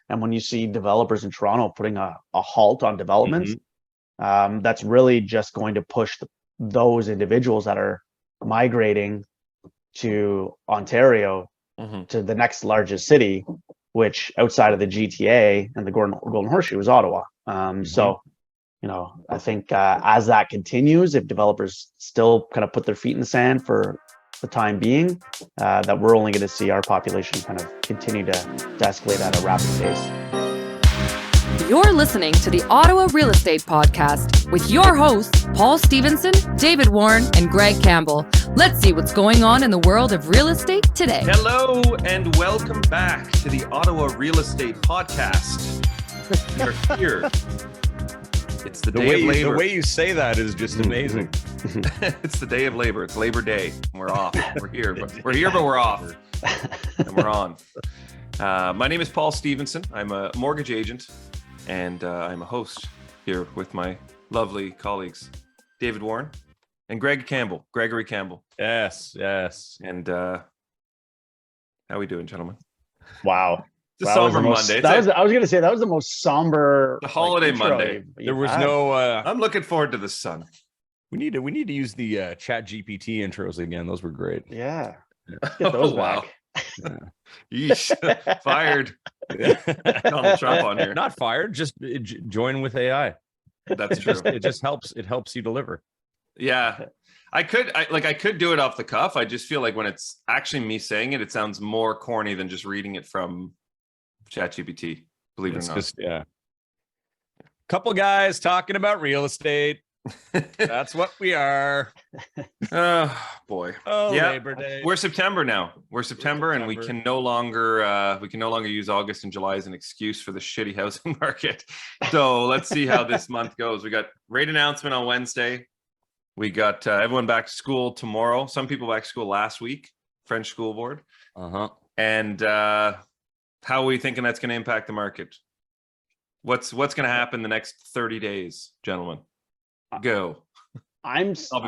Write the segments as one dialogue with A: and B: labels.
A: And when you see developers in Toronto putting a halt on developments,
B: Mhm.
A: that's really just going to push those individuals that are migrating to Ontario
C: Mhm.
A: to the next largest city, which outside of the GTA and the Golden Horseshoe is Ottawa. So, I think as that continues, if developers still kind of put their feet in the sand for the time being, that we're only going to see our population kind of continue to escalate at a rapid pace.
D: You're listening to the Ottawa Real Estate Podcast with your hosts, Paul Stevenson, David Warren, and Greg Campbell. Let's see what's going on in the world of real estate today.
C: Hello and welcome back to the Ottawa Real Estate Podcast. We're here. It's the day of labor.
B: The way you say that is just amazing.
C: It's the day of labor. It's Labor Day. We're off. We're here, but we're off. And we're on. My name is Paul Stevenson. I'm a mortgage agent, and I'm a host here with my lovely colleagues, David Warren and Gregory Campbell.
B: Yes.
C: And how are we doing, gentlemen?
A: Wow.
C: It's a somber Monday.
A: I was going to say that was the most somber
C: holiday Monday.
B: There was no.
C: I'm looking forward to the sun.
B: We need to use the Chat GPT intros again. Those were great.
A: Yeah. Get those back.
C: Yeah. Yeesh. Fired. Donald Trump on here.
B: Not fired. Just join with AI.
C: That's true.
B: It just helps. It helps you deliver.
C: Yeah. I could do it off the cuff. I just feel like when it's actually me saying it, it sounds more corny than just reading it from ChatGPT, believe it or not.
B: Just, yeah. Couple guys talking about real estate. That's what we are.
C: Oh boy.
B: Oh,
C: yeah.
B: Labor Day.
C: We're September now. We're September, and we can no longer use August and July as an excuse for the shitty housing market. So let's see how this month goes. We got rate announcement on Wednesday. We got everyone back to school tomorrow. Some people back to school last week. French school board. And how are we thinking that's going to impact the market? What's going to happen the next 30 days, gentlemen? Go.
A: I'm still,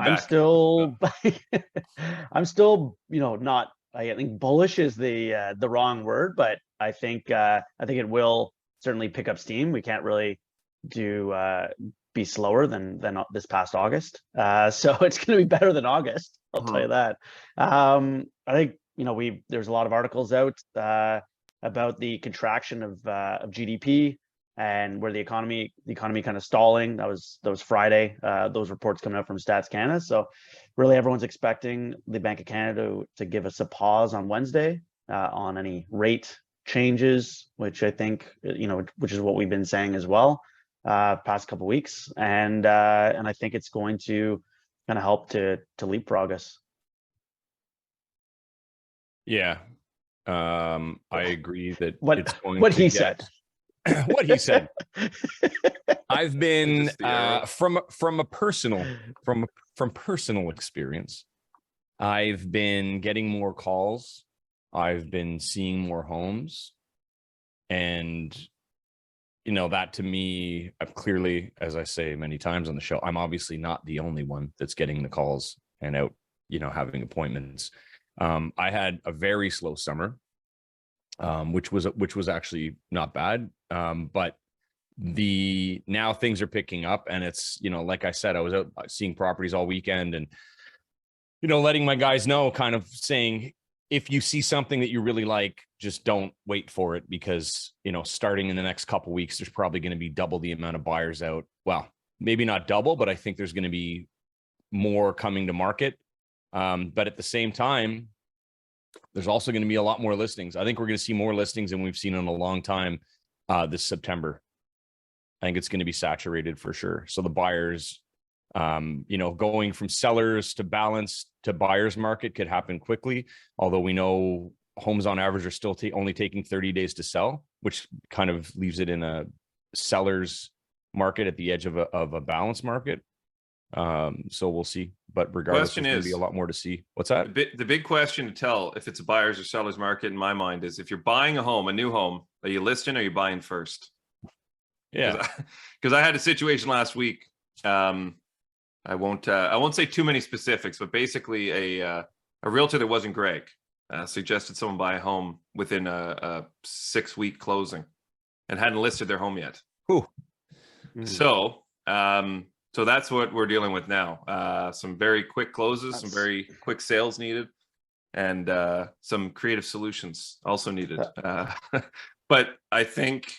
A: not. I think bullish is the wrong word, but I think it will certainly pick up steam. We can't really be slower than this past August. So it's going to be better than August. I'll tell you that. I think there's a lot of articles out about the contraction of GDP and where the economy kind of stalling. That was Friday. Those reports coming out from Stats Canada. So really everyone's expecting the Bank of Canada to give us a pause on Wednesday on any rate changes, which I think, which is what we've been saying as well past couple of weeks. And I think it's going to kind of help to leapfrog us.
B: Yeah. I agree that
A: what he said.
B: What he said. I've been from personal experience. I've been getting more calls. I've been seeing more homes, and that to me, I'm clearly, as I say many times on the show, I'm obviously not the only one that's getting the calls and out, having appointments. I had a very slow summer, which was actually not bad. But now things are picking up, and it's, like I said, I was out seeing properties all weekend and, letting my guys know, kind of saying, if you see something that you really like, just don't wait for it, because, starting in the next couple of weeks, there's probably going to be double the amount of buyers out. Well, maybe not double, but I think there's going to be more coming to market. But at the same time, there's also going to be a lot more listings. I think we're going to see more listings than we've seen in a long time this September. I think it's going to be saturated for sure. So the buyers, going from sellers to balance to buyers market could happen quickly. Although we know homes on average are still only taking 30 days to sell, which kind of leaves it in a seller's market at the edge of a balance market. So we'll see. But regardless, there's going to be a lot more to see. What's that?
C: The big question to tell if it's a buyer's or seller's market in my mind is, if you're buying a new home, are you listing or are you buying first?
B: Yeah.
C: Because I had a situation last week. I won't say too many specifics, but basically a realtor that wasn't Greg suggested someone buy a home within a 6-week closing. and hadn't listed their home yet.
B: Whew.
C: So that's what we're dealing with now. Some very quick closes, some very quick sales needed, and some creative solutions also needed. But I think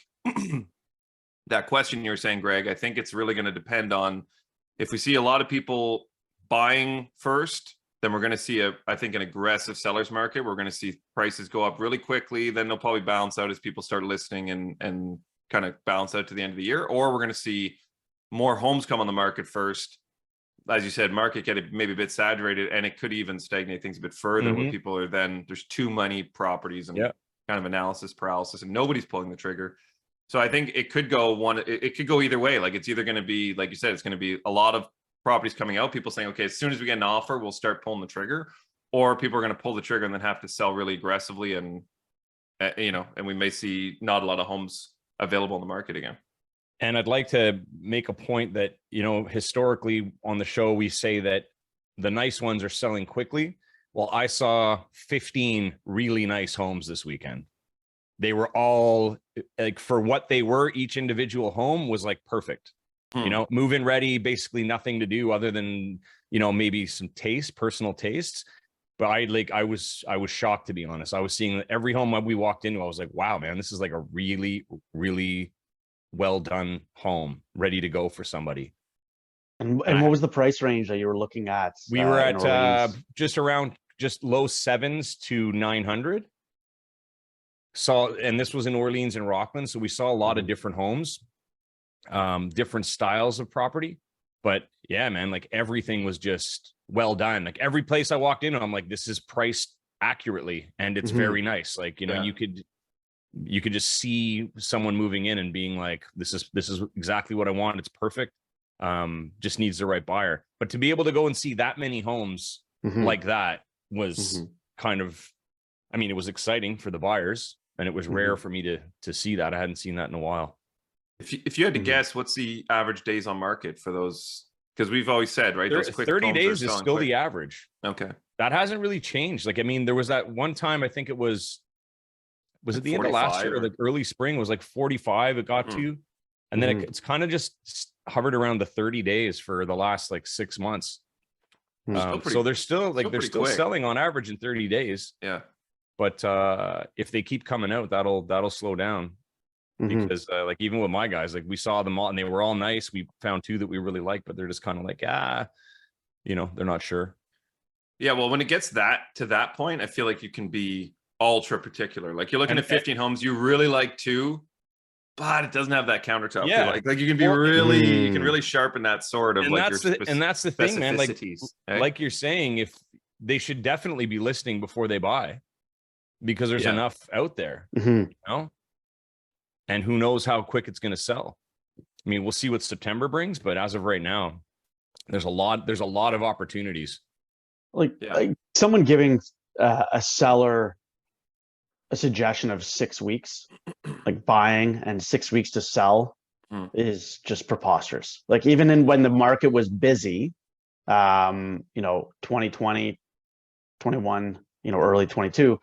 C: that question you were saying, Greg, I think it's really going to depend on if we see a lot of people buying first, then we're going to see I think an aggressive seller's market. We're going to see prices go up really quickly. Then they'll probably balance out as people start listing and kind of balance out to the end of the year. Or we're going to see more homes come on the market first. As you said, market get maybe a bit saturated, and it could even stagnate things a bit further where people are there's too many properties and kind of analysis paralysis, and nobody's pulling the trigger. So I think it could go it could go either way. Like it's either going to be, like you said, it's going to be a lot of properties coming out, people saying, okay, as soon as we get an offer, we'll start pulling the trigger, or people are going to pull the trigger and then have to sell really aggressively, and and we may see not a lot of homes available in the market again.
B: And I'd like to make a point that, historically on the show, we say that the nice ones are selling quickly. Well, I saw 15 really nice homes this weekend. They were all like, for what they were, each individual home was like perfect. Move-in ready, basically nothing to do other than, maybe some personal tastes. But I was shocked, to be honest. I was seeing every home we walked into, I was like, wow, man, this is like a really, really well done home, ready to go for somebody.
A: And what was the price range that you were looking at?
B: We were at just low 7s to 900. And this was in Orleans and Rockland, so we saw a lot of different homes, different styles of property. But yeah, man, like everything was just well done. Like every place I walked into, I'm like, this is priced accurately and it's very nice. Like, you could just see someone moving in and being like, this is exactly what I want. It's perfect. Just needs the right buyer. But to be able to go and see that many homes like that was kind of, it was exciting for the buyers, and it was rare for me to see that. I hadn't seen that in a while.
C: If you had to guess, what's the average days on market for those? Because we've always said, right, those quick
B: 30 days is still the average.
C: Okay.
B: That hasn't really changed. Like, there was that one time, I think it was it the end of last year or the early spring, was like 45 it got to, and then it's kind of just hovered around the 30 days for the last like 6 months. So they're still selling on average in 30 days.
C: Yeah.
B: But if they keep coming out, that'll slow down, because like even with my guys, like we saw them all and they were all nice. We found 2 that we really liked, but they're just kind of like, they're not sure.
C: Yeah. Well, when it gets to that point, I feel like you can be ultra particular. Like you're looking at 15 homes, you really like 2, but it doesn't have that countertop.
B: Yeah.
C: Like you can be you can really sharpen that sword of, and like
B: that's the thing, man. Like you're saying, if they should definitely be listing before they buy, because there's enough out there, and who knows how quick it's going to sell. We'll see what September brings, but as of right now, there's a lot of opportunities.
A: Like someone giving a seller a suggestion of 6 weeks, like buying, and 6 weeks to sell is just preposterous. Like even when the market was busy, 2020, 21, early 22,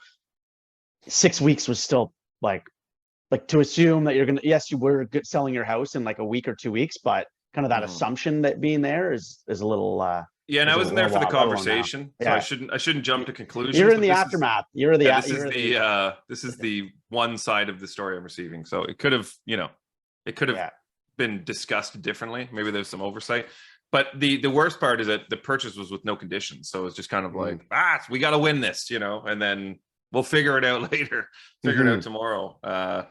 A: 6 weeks was still like to assume that you're going to, yes, you were selling your house in like a week or 2 weeks, but kind of that assumption that being there is a little,
C: and I wasn't there for the conversation, so I shouldn't jump to conclusions.
A: You're in the aftermath.
C: This is the one side of the story I'm receiving. So it could have, been discussed differently. Maybe there's some oversight. But the worst part is that the purchase was with no conditions. So it's just kind of like, we got to win this, and then we'll figure it out later, it out tomorrow.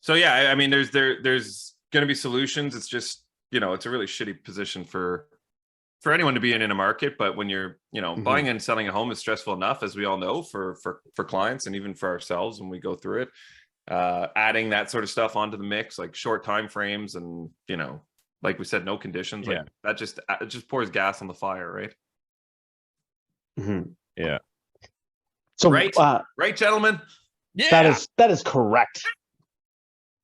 C: So yeah, there's going to be solutions. It's just, it's a really shitty position for anyone to be in a market. But when you're, buying and selling a home is stressful enough, as we all know, for clients and even for ourselves when we go through it. Adding that sort of stuff onto the mix, like short time frames, and like we said, no conditions, like that just pours gas on the fire, right?
B: Yeah.
A: So
C: right, gentlemen.
B: Yeah,
A: that is correct.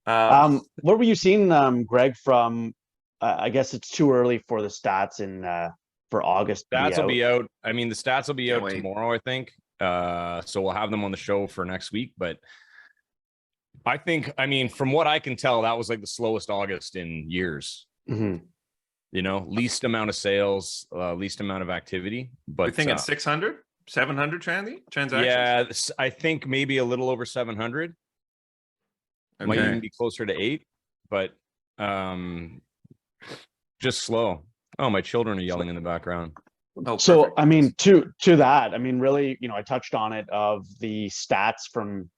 A: What were you seeing, Greg, from? I guess it's too early for the stats for August.
B: Stats will be out. The stats will be out tomorrow, I think. So we'll have them on the show for next week. But I think, I mean, from what I can tell, that was like the slowest August in years.
A: Mm-hmm.
B: You know, least amount of sales, least amount of activity. But
C: We're thinking 600, 700 transactions.
B: Yeah, I think maybe a little over 700.
C: Okay.
B: Might even be closer to 8, but just slow. Oh, my children are yelling in the background.
C: Oh,
A: So,
C: perfect.
A: I mean, to that, I mean, really, I touched on it of the stats from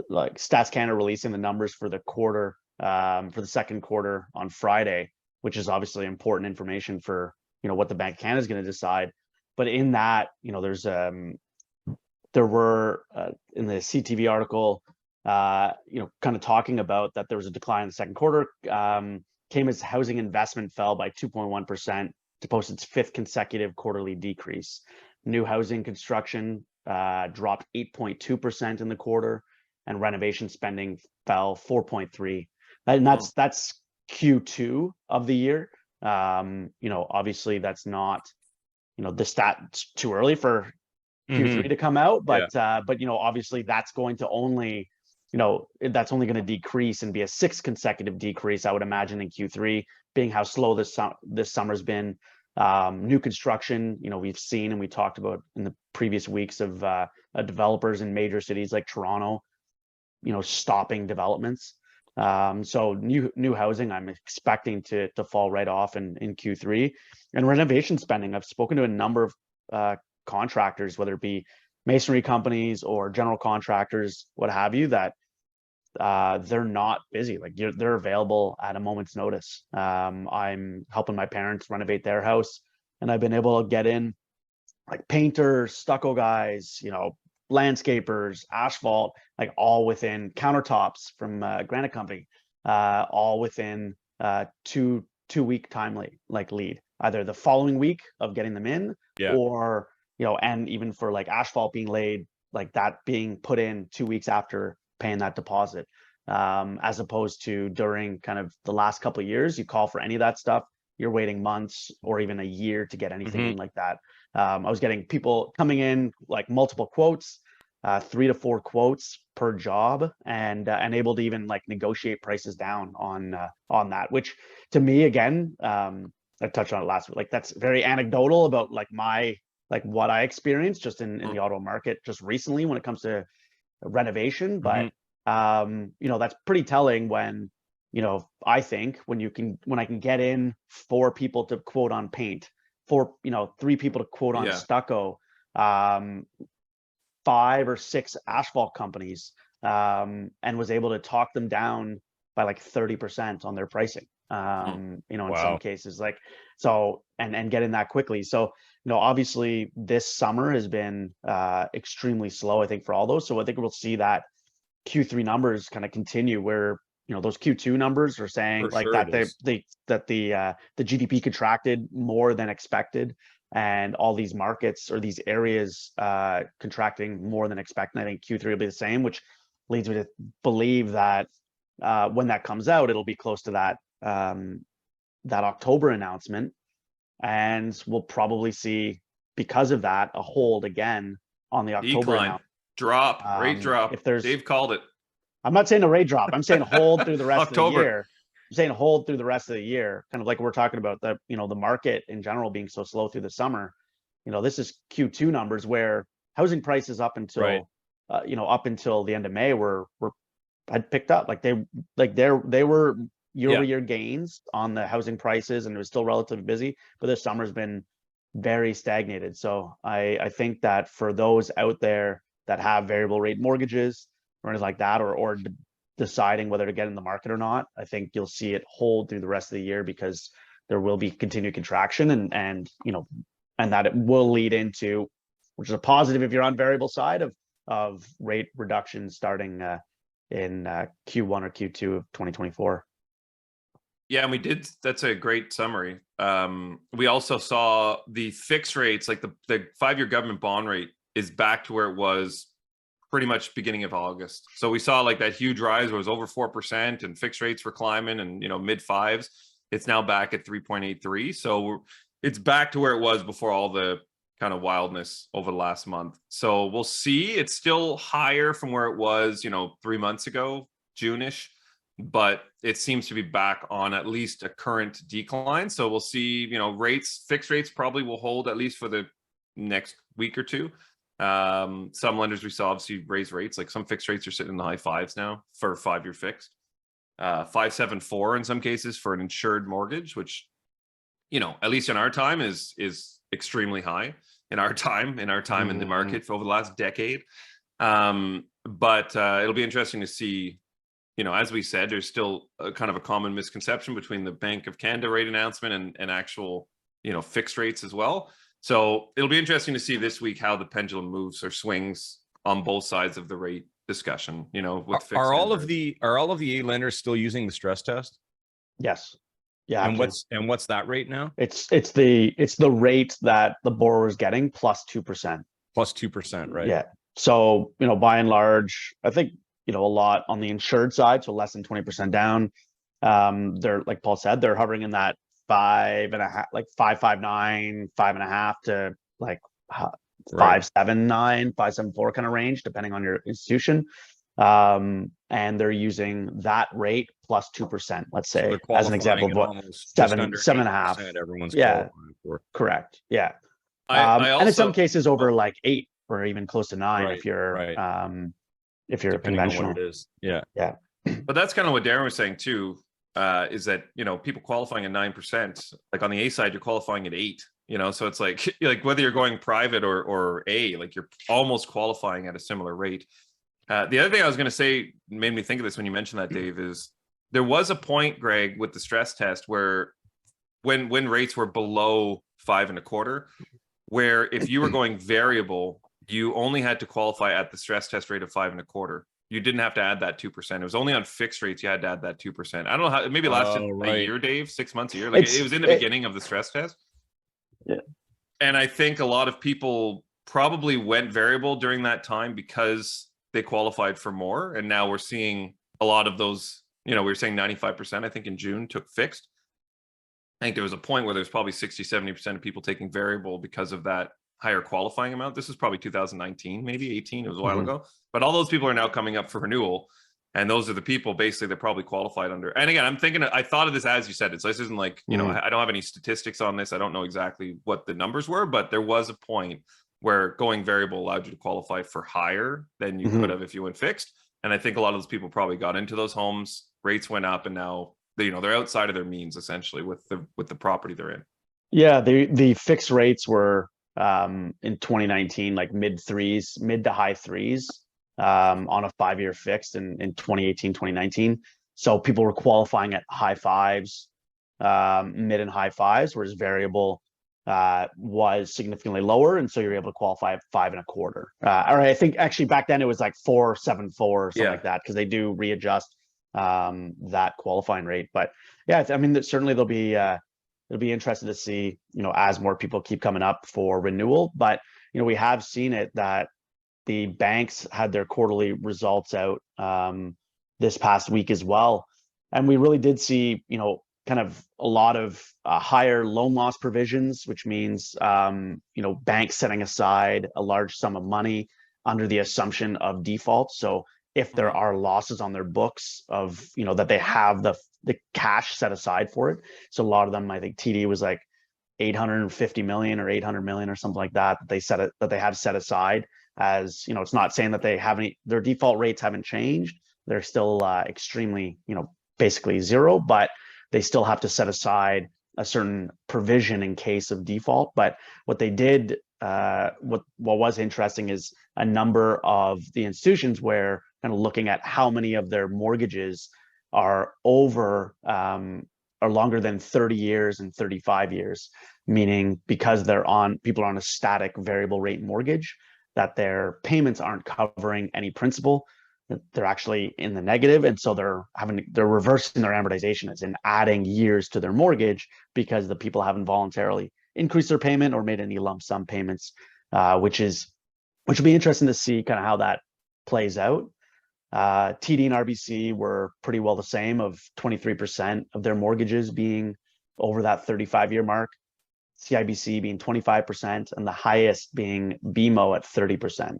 A: like Stats Canada releasing the numbers for the quarter, for the second quarter on Friday, which is obviously important information for, what the Bank of Canada is going to decide. But in that, there's, there were in the CTV article, kind of talking about that there was a decline in the second quarter, came as housing investment fell by 2.1% to post its 5th consecutive quarterly decrease. New housing construction dropped 8.2% in the quarter, and renovation spending fell 4.3%. And that's Q2 of the year. Obviously that's not, the stat's too early for Q3 to come out, but obviously that's going to only, that's only going to decrease and be a 6th consecutive decrease, I would imagine, in Q3, being how slow this summer's been. New construction, we've seen and we talked about in the previous weeks of developers in major cities like Toronto, stopping developments. So new housing, I'm expecting to fall right off in Q3. And renovation spending, I've spoken to a number of contractors, whether it be masonry companies or general contractors, what have you, that they're not busy. Like they're available at a moment's notice. I'm helping my parents renovate their house, and I've been able to get in like painters, stucco guys, landscapers, asphalt, like all within countertops from granite company, all within 2-week time lead, either the following week of getting them in, or and even for like asphalt being laid, like that being put in 2 weeks after paying that deposit, as opposed to during kind of the last couple of years, you call for any of that stuff, you're waiting months or even a year to get anything in like that. I was getting people coming in like multiple quotes, 3 to 4 quotes per job, and able to even like negotiate prices down on that, which to me, again, I touched on it last week, like that's very anecdotal about like what I experienced just in the Ottawa market just recently when it comes to renovation. But that's pretty telling when, I think when I can get in 4 people to quote on paint, 3 people to quote on stucco, 5 or 6 asphalt companies, and was able to talk them down by like 30% on their pricing, in some cases, like, so, and get in that quickly. So, obviously this summer has been extremely slow, I think, for all those. So I think we'll see that Q3 numbers kind of continue where, those Q2 numbers are saying like that the GDP contracted more than expected, and all these markets or these areas contracting more than expected. I think Q3 will be the same, which leads me to believe that when that comes out, it'll be close to that October announcement, and we'll probably see, because of that, a hold again on the October
C: decline, drop, rate drop.
A: If there's,
C: Dave called it.
A: I'm not saying a rate drop. I'm saying hold through the rest of the
C: October.
A: year. I'm saying hold through the rest of the year, kind of like we're talking about the the market in general being so slow through the summer. This is Q2 numbers where housing prices up until up until the end of May had picked up. Like they were year-over-year gains on the housing prices, and it was still relatively busy, but this summer's been very stagnated. So I think that for those out there that have variable rate mortgages or anything like that, or deciding whether to get in the market or not, I think you'll see it hold through the rest of the year, because there will be continued contraction, and that it will lead into, which is a positive if you're on variable side, of rate reduction starting in Q1 or Q2 of 2024.
C: Yeah, and we did. That's a great summary. We also saw the fixed rates, like the 5-year government bond rate is back to where it was pretty much beginning of August. So we saw like that huge rise where it was over 4% and fixed rates were climbing, and mid 5s. It's now back at 3.83. So it's back to where it was before all the kind of wildness over the last month. So we'll see. It's still higher from where it was, 3 months ago, June-ish, but it seems to be back on at least a current decline. So we'll see, fixed rates probably will hold at least for the next week or two. Some lenders we saw obviously raise rates, like some fixed rates are sitting in the high fives now for 5-year fixed. 5.74 in some cases for an insured mortgage, which, at least in our time is extremely high in our time in the market over the last decade. But it'll be interesting to see, as we said, there's still kind of a common misconception between the Bank of Canada rate announcement and actual, fixed rates as well. So it'll be interesting to see this week how the pendulum moves or swings on both sides of the rate discussion, with fixed.
B: Are all of the A lenders still using the stress test?
A: Yes. Yeah.
B: And what's that rate now?
A: It's the rate that the borrower is getting plus 2%.
B: Plus 2%, right?
A: Yeah. So, by and large, I think, a lot on the insured side, so less than 20% down. They're, like Paul said, they're hovering in that 5.5, like 5.59, 5.5 to like 5.79, 5.74 kind of range, depending on your institution. And they're using that rate plus 2%, let's say,
B: So
A: as an example of what 7.5.
B: Everyone's
A: yeah,
B: for.
A: Correct. Yeah.
C: I also,
A: and in some cases over like 8 or even close to 9
B: Right,
A: if you're
B: Depending
A: conventional.
B: on what it is. Yeah.
A: Yeah.
C: But that's kind of what Darren was saying too, is that, people qualifying at 9%, like on the A side, you're qualifying at 8, so it's like whether you're going private or A, like you're almost qualifying at a similar rate. The other thing I was going to say made me think of this when you mentioned that, Dave, is there was a point, Greg, with the stress test where when rates were below 5.25, where if you were going variable, you only had to qualify at the stress test rate of 5.25. You didn't have to add that 2%. It was only on fixed rates you had to add that 2%. I don't know how, maybe it lasted a year, Dave, 6 months, a year. Like it was in the beginning of the stress test.
A: Yeah.
C: And I think a lot of people probably went variable during that time because they qualified for more. And now we're seeing a lot of those, we were saying 95%, I think in June, took fixed. I think there was a point where there's probably 60-70% of people taking variable because of that higher qualifying amount. This was probably 2019, maybe 18. It was a while ago. But all those people are now coming up for renewal. And those are the people basically that probably qualified under. And again, I thought of this as you said it. So this isn't like, I don't have any statistics on this. I don't know exactly what the numbers were, but there was a point where going variable allowed you to qualify for higher than you could have if you went fixed. And I think a lot of those people probably got into those homes, rates went up, and now they're outside of their means essentially with the property they're in. Yeah,
A: the fixed rates were in 2019 like mid to high threes on a 5-year fixed in 2018, 2019. So people were qualifying at high fives, mid and high fives, whereas variable was significantly lower, and so you're able to qualify at 5.25. Or I think actually back then it was like 4.74 or something like that, because they do readjust that qualifying rate. But yeah, I mean, certainly it'll be interesting to see, as more people keep coming up for renewal. But we have seen it that the banks had their quarterly results out this past week as well, and we really did see kind of a lot of higher loan loss provisions, which means, banks setting aside a large sum of money under the assumption of default. So if there are losses on their books of, that they have the cash set aside for it. So a lot of them, I think TD was like 850 million or 800 million or something like that, that they have set aside as, it's not saying that they have their default rates haven't changed. They're still extremely, basically zero, but they still have to set aside a certain provision in case of default. But what they did, what was interesting is a number of the institutions were kind of looking at how many of their mortgages are over or longer than 30 years and 35 years, meaning because people are on a static variable rate mortgage, that their payments aren't covering any principal. They're actually in the negative, and so they're reversing their amortization, as in adding years to their mortgage, because the people haven't voluntarily increased their payment or made any lump sum payments, which will be interesting to see kind of how that plays out. TD and RBC were pretty well the same, of 23% of their mortgages being over that 35-year mark, CIBC being 25%, and the highest being BMO at 30%.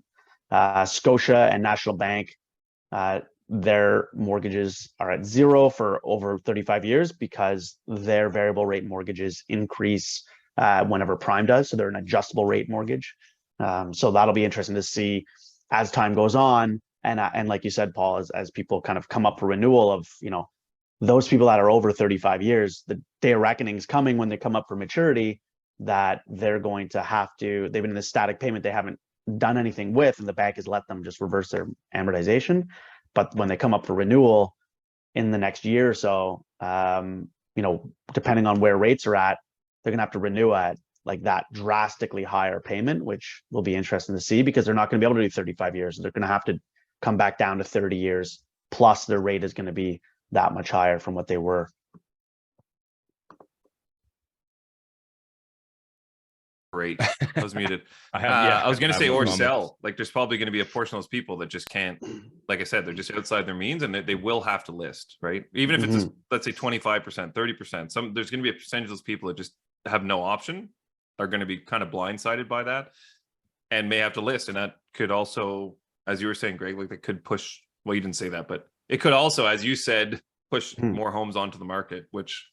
A: Scotia and National Bank their mortgages are at zero for over 35 years because their variable rate mortgages increase whenever prime does. So they're an adjustable rate mortgage. So that'll be interesting to see as time goes on. And like you said, Paul, as people kind of come up for renewal of, those people that are over 35 years, the day of reckoning is coming when they come up for maturity, that they're going to have to, they've been in this static payment they haven't done anything with, and the bank has let them just reverse their amortization. But when they come up for renewal in the next year or so, depending on where rates are at, they're gonna have to renew at like that drastically higher payment, which will be interesting to see because they're not gonna be able to do 35 years. They're gonna have to come back down to 30 years, plus their rate is gonna be that much higher from what they were.
C: Great. I was muted.
B: I
C: was going to say, or
B: moments.
C: sell. Like, there's probably going to be a portion of those people that just can't, like I said, they're just outside their means, and they will have to list, right? Even if it's, let's say 25%, 30%, there's going to be a percentage of those people that just have no option, are going to be kind of blindsided by that and may have to list. And that could also, as you were saying, Greg, like that could push, well, you didn't say that, but it could also, as you said, push more homes onto the market, which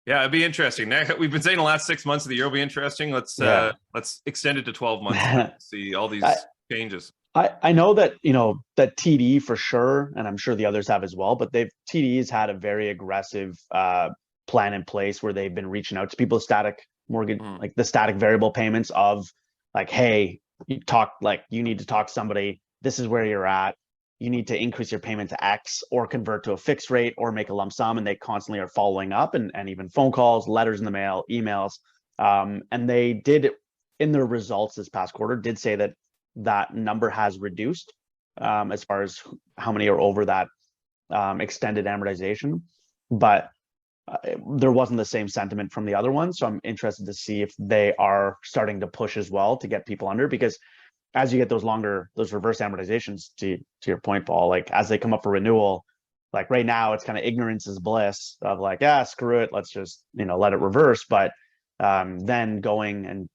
C: yeah, it'd be interesting. We've been saying the last 6 months of the year will be interesting. Let's extend it to 12 months and see all these changes.
A: I know that, that TD for sure, and I'm sure the others have as well, but TD's had a very aggressive plan in place where they've been reaching out to people with static mortgage, like the static variable payments of like, hey, you need to talk to somebody. This is where you're at. You need to increase your payment to X or convert to a fixed rate or make a lump sum. And they constantly are following up and even phone calls, letters in the mail, emails. And they did, in their results this past quarter, did say that number has reduced as far as how many are over that extended amortization. But there wasn't the same sentiment from the other ones. So I'm interested to see if they are starting to push as well to get people under, because as you get those reverse amortizations, to your point, Paul, like as they come up for renewal, like right now it's kind of ignorance is bliss of like, yeah, screw it, let's just, let it reverse. But then going and,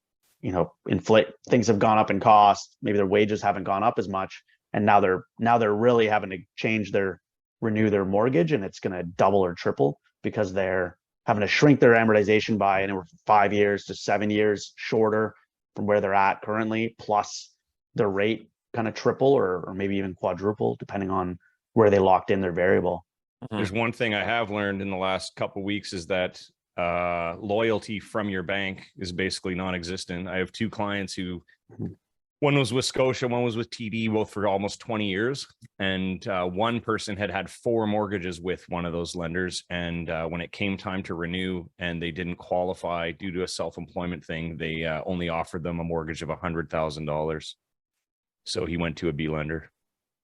A: inflate, things have gone up in cost, maybe their wages haven't gone up as much. And now they're really having to renew their mortgage, and it's going to double or triple because they're having to shrink their amortization by anywhere from 5 years to 7 years shorter from where they're at currently, plus their rate kind of triple or maybe even quadruple, depending on where they locked in their variable.
B: There's one thing I have learned in the last couple of weeks is that loyalty from your bank is basically non-existent. I have two clients who, one was with Scotia, one was with TD, both for almost 20 years. And one person had 4 mortgages with one of those lenders. And when it came time to renew and they didn't qualify due to a self-employment thing, they only offered them a mortgage of $100,000. So he went to a B lender.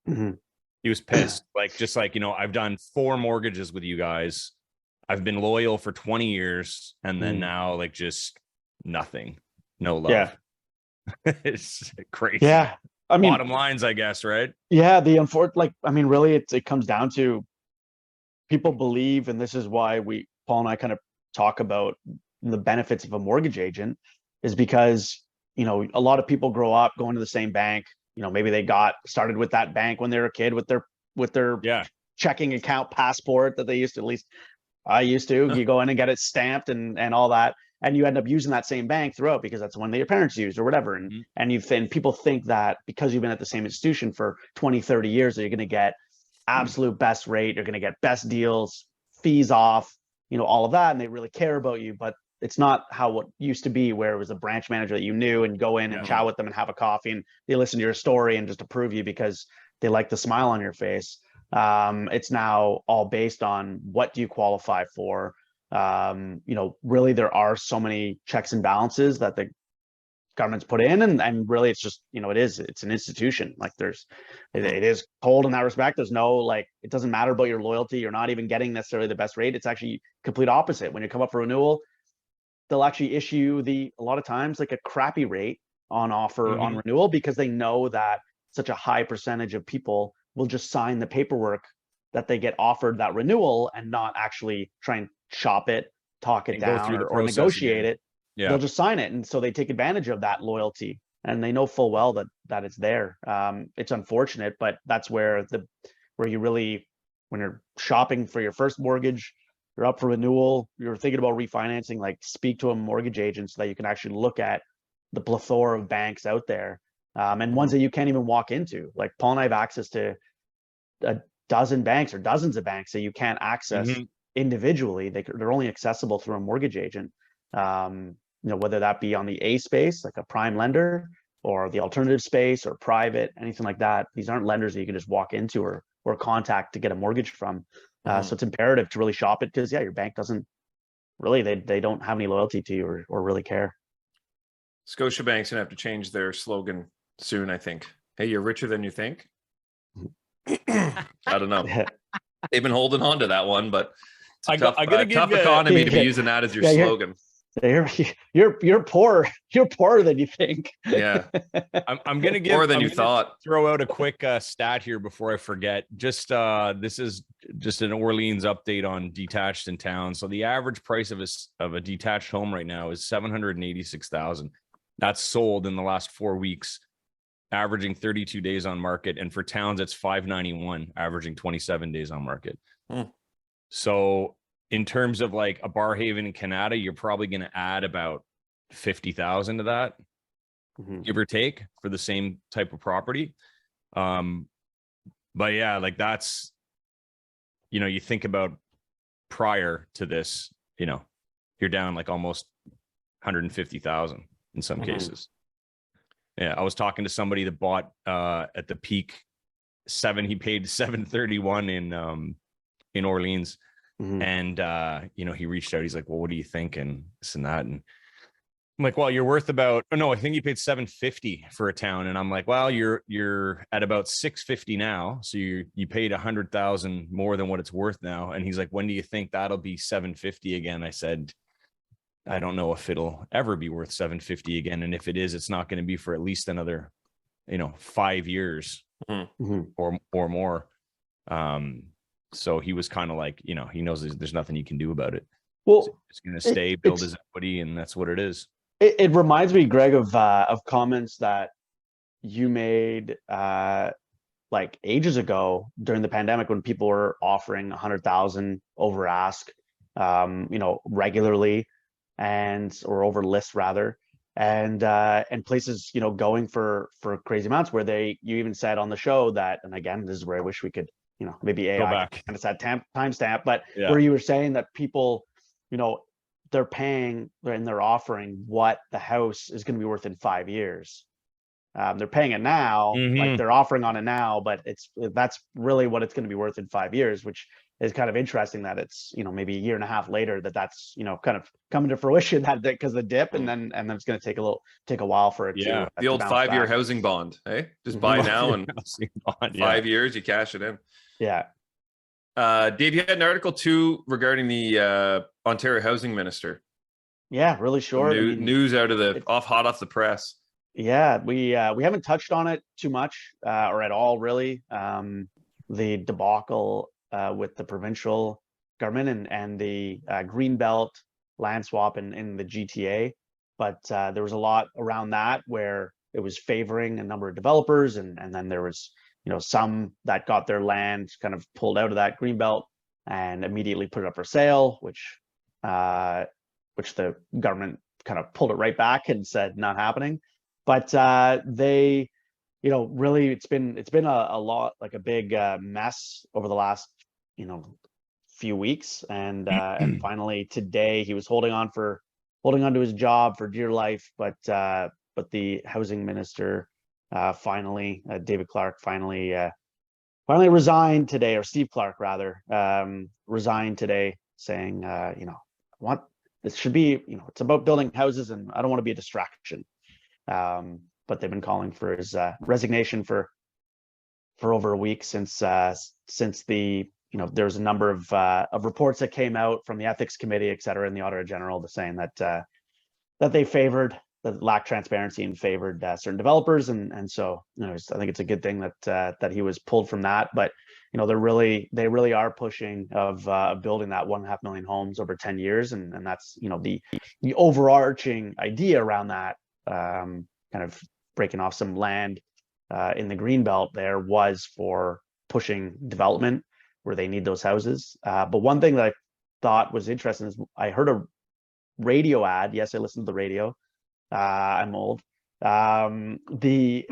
B: He was pissed. I've done 4 mortgages with you guys. I've been loyal for 20 years. And then now just nothing, no love.
A: Yeah.
B: It's crazy.
A: Yeah. I mean,
B: bottom lines, I guess, right?
A: Yeah. Really it comes down to people believe, and this is why Paul and I kind of talk about the benefits of a mortgage agent, is because, a lot of people grow up going to the same bank. Maybe they got started with that bank when they were a kid with their checking account passport that they used to, at least I used to. You go in and get it stamped and all that, and you end up using that same bank throughout because that's the one that your parents used or whatever. And people think that because you've been at the same institution for 20, 30 years, that you're going to get absolute best rate, you're going to get best deals, fees off, all of that, and they really care about you. But it's not how it used to be, where it was a branch manager that you knew and go in and chat with them and have a coffee and they listen to your story and just approve you because they like the smile on your face. It's now all based on what do you qualify for. Really there are so many checks and balances that the government's put in, and really it's just, it's an institution. Like it is cold in that respect. There's no, it doesn't matter about your loyalty. You're not even getting necessarily the best rate. It's actually complete opposite. When you come up for renewal, they'll actually issue a lot of times like a crappy rate on offer on renewal, because they know that such a high percentage of people will just sign the paperwork that they get offered that renewal and not actually try and shop it, talk it down, or negotiate it. Yeah. They'll just sign it. And so they take advantage of that loyalty, and they know full well that it's there. It's unfortunate, but that's where where you really, when you're shopping for your first mortgage, you're up for renewal, you're thinking about refinancing, like speak to a mortgage agent so that you can actually look at the plethora of banks out there, and ones that you can't even walk into. Like Paul and I have access to a dozen banks or dozens of banks that you can't access individually. They're only accessible through a mortgage agent. Whether that be on the A space, like a prime lender, or the alternative space or private, anything like that. These aren't lenders that you can just walk into or contact to get a mortgage from. So it's imperative to really shop it, because your bank doesn't really, they don't have any loyalty to you or really care.
C: Scotiabank's gonna have to change their slogan soon, I think. Hey, you're richer than you think. I don't know. They've been holding on to that one, but it's a tough economy to be using that as your slogan.
A: You're poor. You're poorer than you think.
C: Yeah,
B: I'm gonna give
C: more than you thought.
B: Throw out a quick stat here before I forget. Just this is just an Orleans update on detached in town. So the average price of a detached home right now is $786,000. That's sold in the last 4 weeks, averaging 32 days on market, and for towns it's $591, averaging 27 days on market. So in terms of like a Barhaven in Canada, you're probably going to add about 50,000 to that, give or take, for the same type of property. But yeah, like that's, you think about prior to this, you're down like almost 150,000 in some cases. Yeah, I was talking to somebody that bought at the peak he paid $731 in Orleans. And he reached out, he's like, well, what do you think, and this and that, and I'm like, well, you're worth about, I think you paid $750 for a town, and I'm like, well, you're at about $650 now, so you paid $100,000 more than what it's worth now. And he's like, when do you think that'll be $750 again? I said, I don't know if it'll ever be worth $750 again, and if it is, it's not going to be for at least another 5 years or more. So he was kind of like, he knows there's nothing you can do about it.
A: Well,
B: so he's going to stay, build his equity, and that's what it is.
A: It reminds me, Greg, of comments that you made like ages ago during the pandemic, when people were offering 100,000 over ask, regularly, or over list rather, and places, going for crazy amounts, where you even said on the show that, and again, this is where I wish we could, maybe AI and it's that timestamp, but where you were saying that people, they're paying and they're offering what the house is going to be worth in 5 years. They're paying it now, like they're offering on it now, but that's really what it's going to be worth in 5 years, which is kind of interesting that it's, maybe a year and a half later that's, kind of coming to fruition, that because the dip, and then it's going to take a while for it to
C: the old 5-year housing bond. Hey, just buy now, and 5 years you cash it in.
A: Yeah.
C: Dave, you had an article too regarding the Ontario housing minister.
A: Yeah, really short.
C: News out of hot off the press.
A: Yeah, we haven't touched on it too much or at all, really. The debacle with the provincial government and the Greenbelt land swap in the GTA, but there was a lot around that where it was favoring a number of developers, and then there was some that got their land kind of pulled out of that Greenbelt and immediately put it up for sale, which the government kind of pulled it right back and said not happening. But they, really, it's been a lot, like a big mess over the last few weeks, and finally today he was holding on to his job for dear life, but the housing minister finally, David Clark finally resigned today, or Steve Clark rather, resigned today, saying, what this should be, it's about building houses, and I don't want to be a distraction. But they've been calling for his resignation for over a week since the there's a number of reports that came out from the ethics committee, et cetera, and the auditor general, saying that they favored, that lacked transparency and favored certain developers, and so I think it's a good thing that he was pulled from that. But they really are pushing of building that 1.5 million homes over 10 years, and that's the overarching idea around that, kind of breaking off some land in the Greenbelt there, was for pushing development where they need those houses. But one thing that I thought was interesting is I heard a radio ad. Yes, I listened to the radio. I'm old. The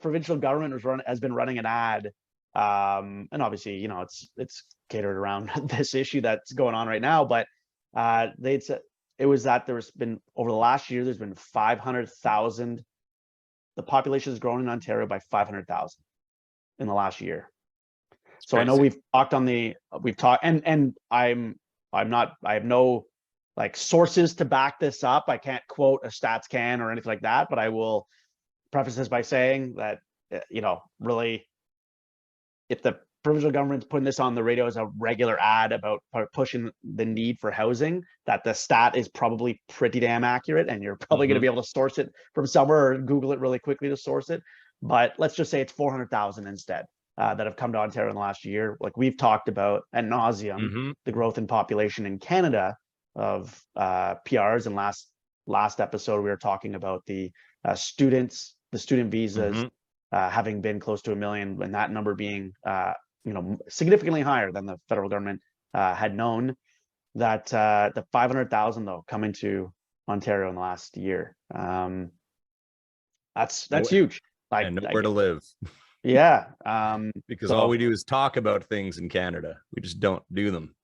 A: provincial government has been running an ad, and obviously, you know, it's catered around this issue that's going on right now. But they'd said it was that there's been, over the last year, there's been 500,000. The population has grown in Ontario by 500,000 in the last year. So I know we've talked, and I have no like sources to back this up. I can't quote a StatsCan or anything like that, but I will preface this by saying that, you know, really, if the provincial government's putting this on the radio as a regular ad about pushing the need for housing, that the stat is probably pretty damn accurate, and you're probably going to be able to source it from somewhere or Google it really quickly to source it. But let's just say it's 400,000 instead that have come to Ontario in the last year. Like we've talked about ad nauseum, the growth in population in Canada of PRs, and last episode we were talking about the student visas having been close to 1 million, and that number being you know, significantly higher than the federal government had known. That the 500,000 though coming to Ontario in the last year, that's huge. Like,
B: and nowhere to live.
A: Yeah,
B: because all we do is talk about things in Canada. We just don't do them.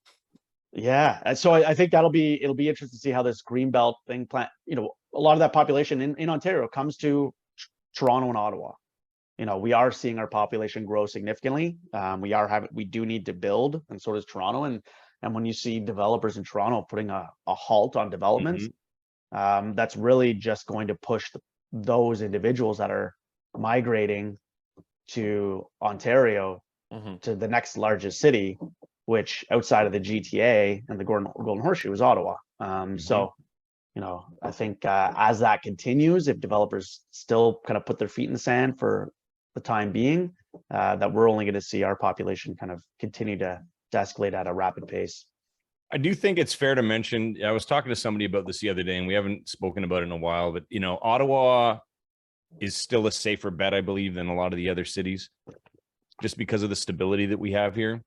A: Yeah, and so I think it'll be interesting to see how this Greenbelt thing plan. You know, a lot of that population in Ontario comes to Toronto and Ottawa. You know, we are seeing our population grow significantly. We do need to build, and so does Toronto. And when you see developers in Toronto putting a halt on developments, that's really just going to push those individuals that are migrating to Ontario to the next largest city, which outside of the GTA and the Golden Horseshoe is Ottawa. So, you know, I think as that continues, if developers still kind of put their feet in the sand for the time being, that we're only going to see our population kind of continue to escalate at a rapid pace.
B: I do think it's fair to mention, I was talking to somebody about this the other day, and we haven't spoken about it in a while, but, you know, Ottawa is still a safer bet, I believe, than a lot of the other cities, just because of the stability that we have here.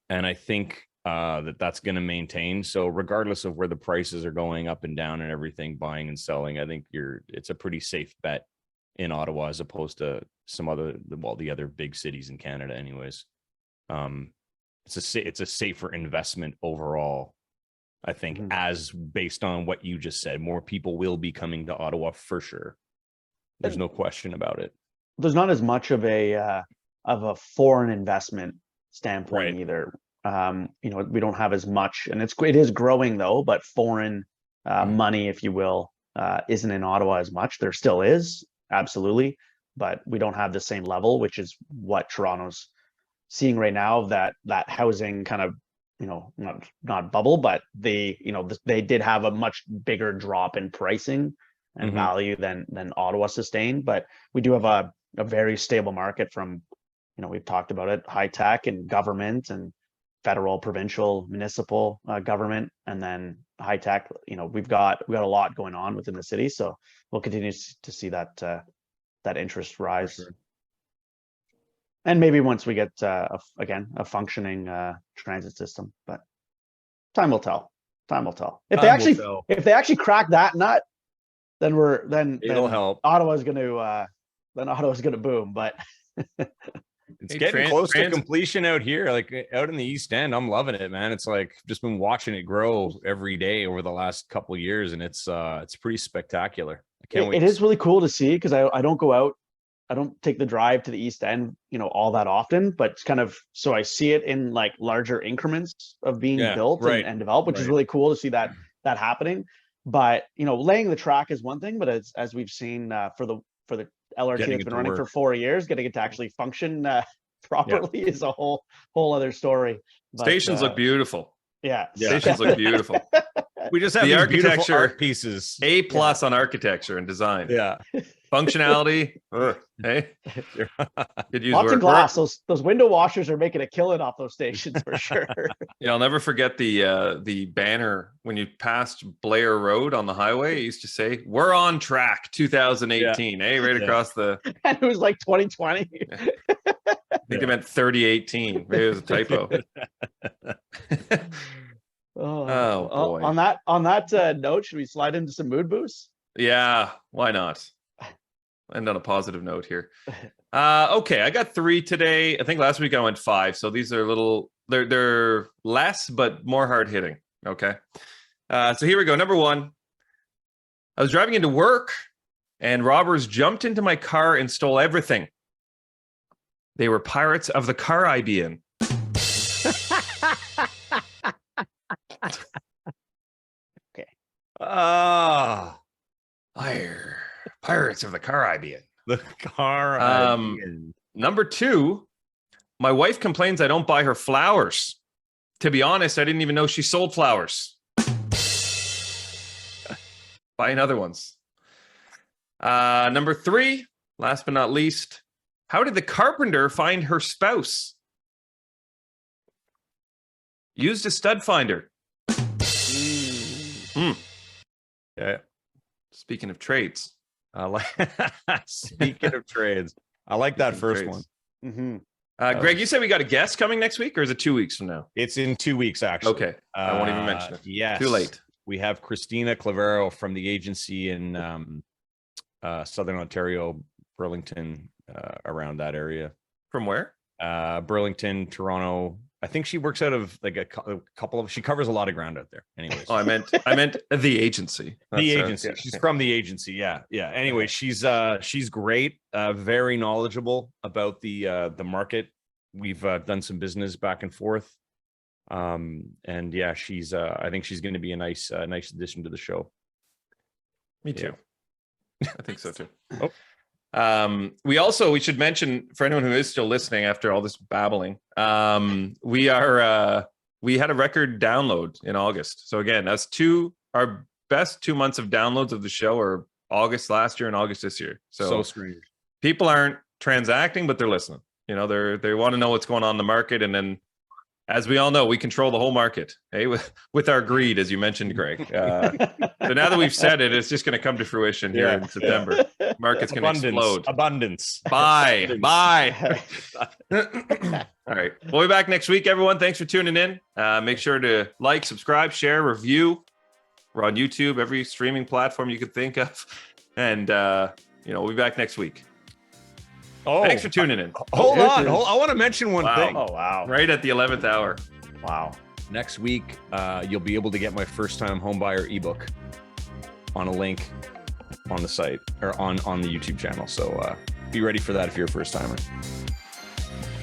B: And I think that's going to maintain. So regardless of where the prices are going up and down and everything, buying and selling, I think it's a pretty safe bet in Ottawa as opposed to some the other big cities in Canada anyways. It's a safer investment overall, I think, as based on what you just said. More people will be coming to Ottawa for sure. There's no question about it.
A: There's not as much of a foreign investment standpoint either. You know, we don't have as much, and it is growing though, but foreign money, if you will, isn't in Ottawa as much. There still is, absolutely, but we don't have the same level, which is what Toronto's seeing right now. That housing kind of, you know, not bubble, but they did have a much bigger drop in pricing and value than Ottawa sustained. But we do have a very stable market from, you know, we've talked about it, high tech and government and federal, provincial, municipal government, and then high tech. You know, we've got a lot going on within the city, so we'll continue to see that interest rise. Sure. And maybe once we get a functioning transit system, but time will tell. If they actually crack that nut, then
B: it'll help.
A: Ottawa's going to boom, but.
B: It's getting close to completion out here, like out in the East End. I'm loving it, man. It's like just been watching it grow every day over the last couple of years, and it's pretty spectacular. I can't wait.
A: It is really cool to see, because I don't go out, I don't take the drive to the East End, you know, all that often, but it's kind of, so I see it in like larger increments of being built and developed, which is really cool to see that happening. But, you know, laying the track is one thing, but as we've seen for the LRT that's been running for 4 years, getting it to actually function properly is a whole other story. But,
C: stations look beautiful.
A: Yeah.
C: Stations look beautiful.
B: We just have
C: The
B: these beautiful
C: architecture,
B: art pieces.
C: A+ on architecture and design.
B: Yeah.
C: Functionality. Hey, could use
A: Lots
C: work.
A: of glass. Those window washers are making a killing off those stations for sure.
C: Yeah, I'll never forget the banner when you passed Blair Road on the highway. It used to say, "We're on track 2018." Hey, right across the.
A: And it was like 2020.
C: I think they meant 3018. Maybe it was a typo. Boy.
A: On that note, should we slide into some mood boosts?
C: Yeah, why not? End on a positive note here. Okay, I got 3 today. I think last week I went 5, so these are they're less but more hard hitting. Okay, so here we go. Number 1, I was driving into work, and robbers jumped into my car and stole everything. They were pirates of the Caribbean.
A: Okay. Pirates of the Caribbean.
B: The Caribbean.
C: Number 2, my wife complains I don't buy her flowers. To be honest, I didn't even know she sold flowers. Buying other ones. Number 3, last but not least, how did the carpenter find her spouse? Used a stud finder.
B: Yeah.
C: Speaking of trades.
B: Speaking of trades, I like that first one.
A: Mm-hmm.
C: Greg, you said we got a guest coming next week, or is it 2 weeks from now?
B: It's in 2 weeks, actually.
C: Okay, I won't even mention it.
B: Yes,
C: too late.
B: We have Christina Clavero from the agency in Southern Ontario, Burlington, around that area.
C: From where?
B: Burlington, Toronto. I think she works out of like a couple of. She covers a lot of ground out there. Anyways,
C: I meant the agency.
B: The agency. She's from the agency. Yeah. Anyway, she's great. Very knowledgeable about the market. We've done some business back and forth. And yeah, she's. I think she's going to be a nice addition to the show.
C: Me too. Yeah. I think so too.
B: Oh.
C: We should mention for anyone who is still listening after all this babbling, we had a record download in August. So again, our best 2 months of downloads of the show are August last year and August this year. So
B: strange.
C: People aren't transacting, but they're listening. You know, they want to know what's going on in the market, and then, as we all know, we control the whole market, with our greed, as you mentioned, Greg. So now that we've said it, it's just going to come to fruition here in September. Market's going to explode.
B: Abundance.
C: Bye. All right. We'll be back next week, everyone. Thanks for tuning in. Make sure to like, subscribe, share, review. We're on YouTube, every streaming platform you could think of. And, we'll be back next week.
B: Oh,
C: thanks for tuning in.
B: Hold on. I want to mention one thing.
A: Oh, wow.
C: Right at the 11th hour.
A: Wow.
B: Next week, you'll be able to get my first time homebuyer ebook on a link on the site or on the YouTube channel. So be ready for that if you're a first timer.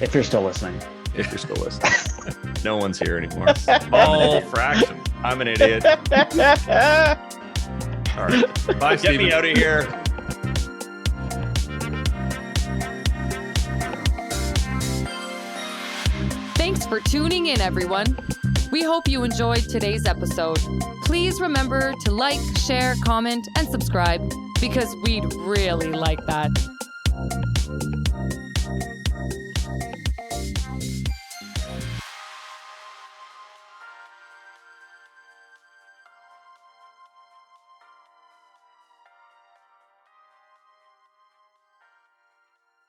A: If you're still listening.
B: If you're still listening. No one's here anymore.
C: All fraction.
B: I'm an idiot.
C: All right. Bye,
B: Get
C: Steven.
B: me out of here.
D: Thanks for tuning in, everyone. We hope you enjoyed today's episode. Please remember to like, share, comment, and subscribe because we'd really like that.